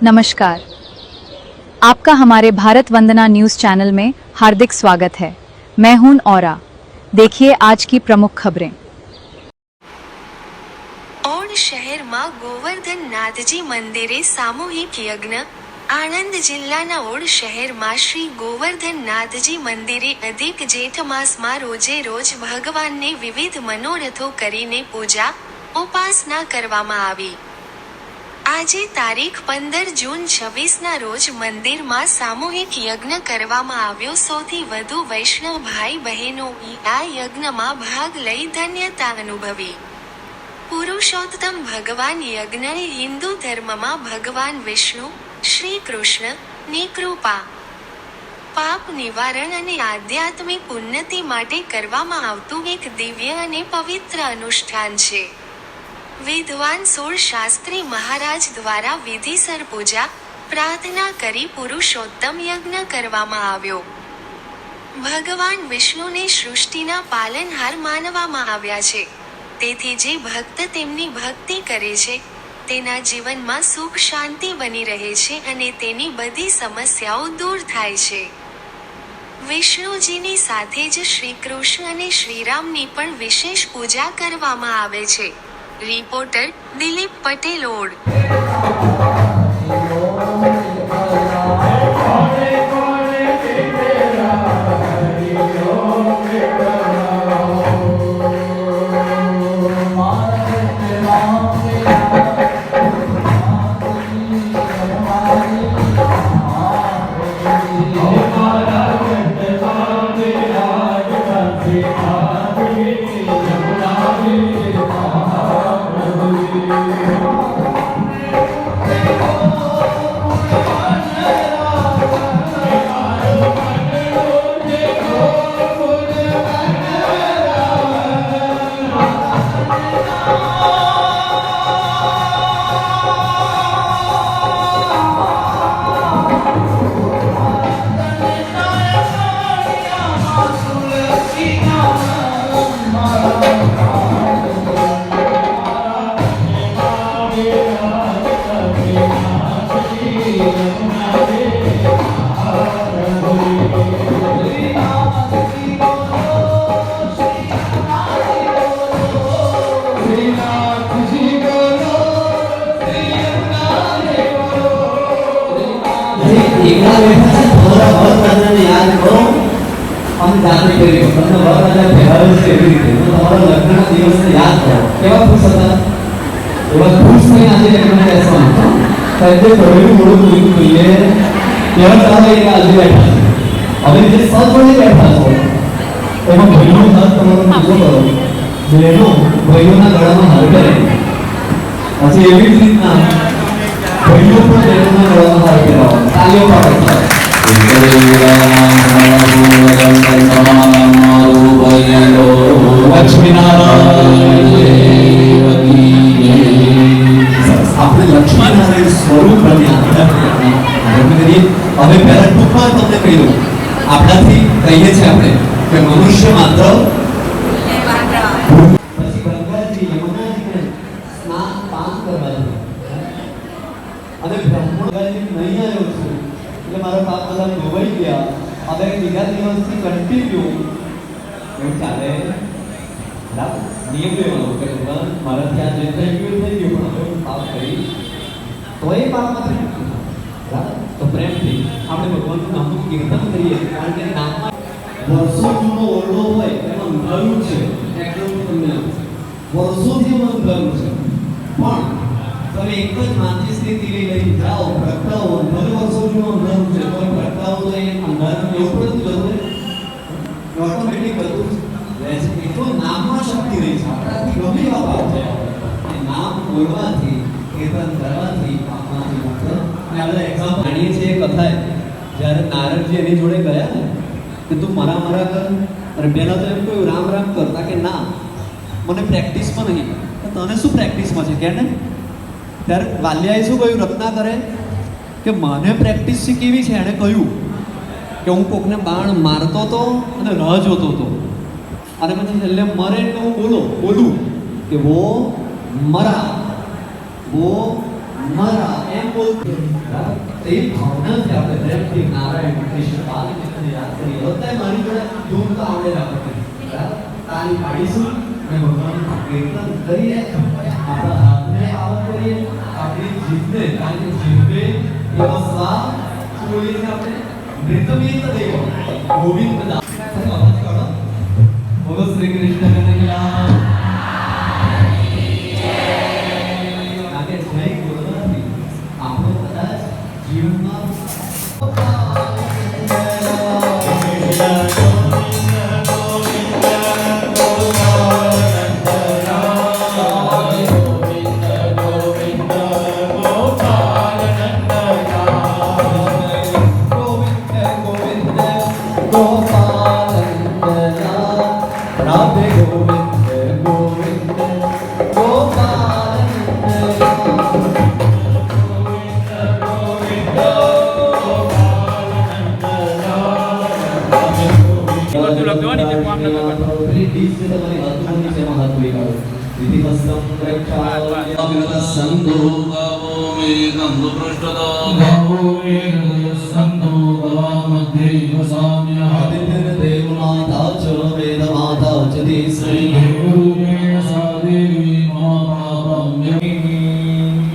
नमस्कार, आपका हमारे भारत वंदना न्यूज चैनल में हार्दिक स्वागत है। मैं हूं औरा। देखिए आज की प्रमुख खबरें। ओड शहर में गोवर्धन नाथजी मंदिरे सामूहिक यज्ञ। आनंद जिल्लाना ओड शहर में श्री गोवर्धन नाथजी मंदिरे अधिक जेठ मास में रोजे रोज भगवान ने विविध मनोरथों करीने पूजा उपासना करवामां आवी। આજે તારીખ 15 જૂન 26 ના રોજ મંદિરમાં સામૂહિક યજ્ઞ કરવામાં આવ્યો। સૌથી વધુ વૈષ્ણવ ભાઈ બહેનોએ આ યજ્ઞમાં ભાગ લઈ ધન્યતા અનુભવી। પુરુષોત્તમ ભગવાન યજ્ઞએ હિન્દુ ધર્મમાં ભગવાન વિષ્ણુ શ્રી કૃષ્ણની કૃપા પાપ નિવારણ અને આધ્યાત્મિક ઉન્નતિ માટે કરવામાં આવતું એક દિવ્ય અને પવિત્ર અનુષ્ઠાન છે। विद्वान सोल शास्त्री महाराज द्वारा विधिसर पूजा प्रार्थना करी पुरुषोत्तम यज्ञ करवामां आव्यो। भगवान विष्णु ने सृष्टिना पालनहार मानवामां आव्या छे, तेथी जे भक्त तेमनी भक्ति करे छे तेना जीवनमां सुख शांति बनी रहे छे अने तेनी बधी समस्याओ दूर थाय छे। विष्णुजीनी साथे ज श्रीकृष्ण अने श्रीरामनी पण विशेष पूजा करवामां आवे छे। रिपोर्टर दिलीप पटेल ओड। વાલિયાએ શું કહ્યું રત્નાકરે કે મને પ્રેક્ટિસ શીખવી છે। એણે કહ્યું કે હું કોકને બાણ મારતો હતો અને રાહ જોતો હતો અને પછી છેલ્લે મરે એટલે હું બોલું કે વો મરા वो મારા એમ બોલતું બરાબર? તો એ ભાવનાથી આપણે પ્રેમથી નારાયણ કૃષ્ણ બાલકૃષ્ણને યાદ કરીએ. બધાય મારી જોડે ધૂમ તો આવડે જ આપણને, બરાબર? તાળી પાડીશું અને ભગવાનનું કીર્તન કરીએ, આપણા હાથને પાવન કરીએ, આપણી જીભને, કારણ કે જીભે એવો સ્વાદ શું બોલીએ છીએ આપણે? નૃત્યમિત દેવો ગોવિંદ દાસ. અવાજ કાઢો. બોલો શ્રી કૃષ્ણ કનૈયા. કારણ કે જય બોલવાથી આપણો કદાચ જીવનમાં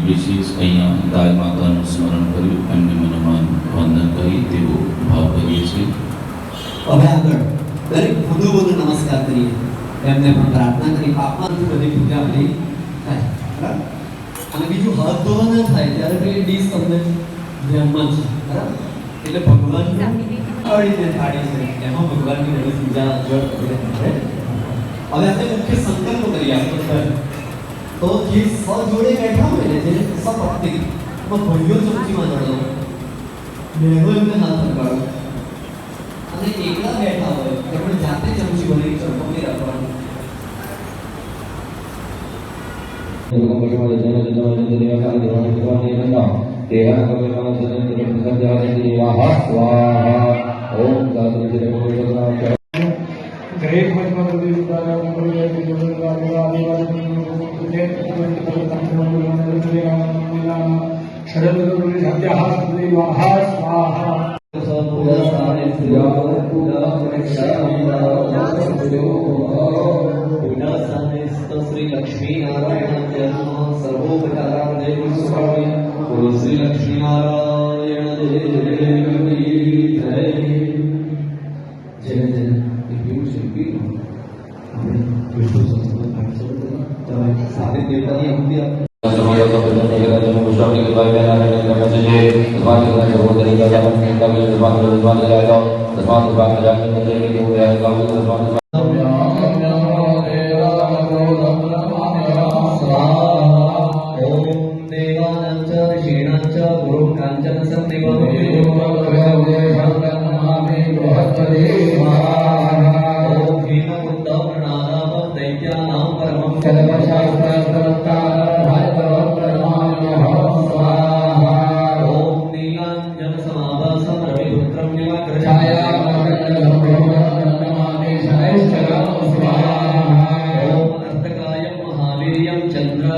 વિશેષ અહીંયા ગાય માતાનું સ્મરણ કર્યું, એમને મનોમાન વંદન કરી તેવો ભાવ કરીએ છીએ. હવે આગળ દરેક ભૂદેવોને નમસ્કાર કરીએ, એમને પણ પ્રાર્થના કરી પાપમાંથી બધી પૂજા આપણી થાય, બરાબર? અને બીજું હાથ ધોવા ન થાય ત્યારે પેલી ડીશ તમને ધ્યાનમાં છે, બરાબર? એટલે ભગવાનને અડીને થાળી છે, એમાં ભગવાનની બધી પૂજા જળ વગેરે થાય. હવે આપણે મુખ્ય સંકલ્પ કરીએ આપણે. તો જે સ જોડે બેઠા હોય ને, જે સપક્તિ ભાઈઓ ચમચીમાં ચડો, બહેનો એમને હાથ પકડાડો, અને એકલા બેઠા હોય આપણે જાતે ચમચી ભરી ચમચી રાખવાનું. શ્રી લક્ષ્મી નારાયણ સર્વોપચારામ દેવી સ્વામી. બોલો શ્રી લક્ષ્મી નારાયણ દેવી જય. જેને જેને પીવું છે પીવું. આપણે વિષ્ણુ સહસ્ત્રનામ પાઠ શરૂ કરીએ. તમે સારી દેવતાની આહુતિ આપો. चंद्र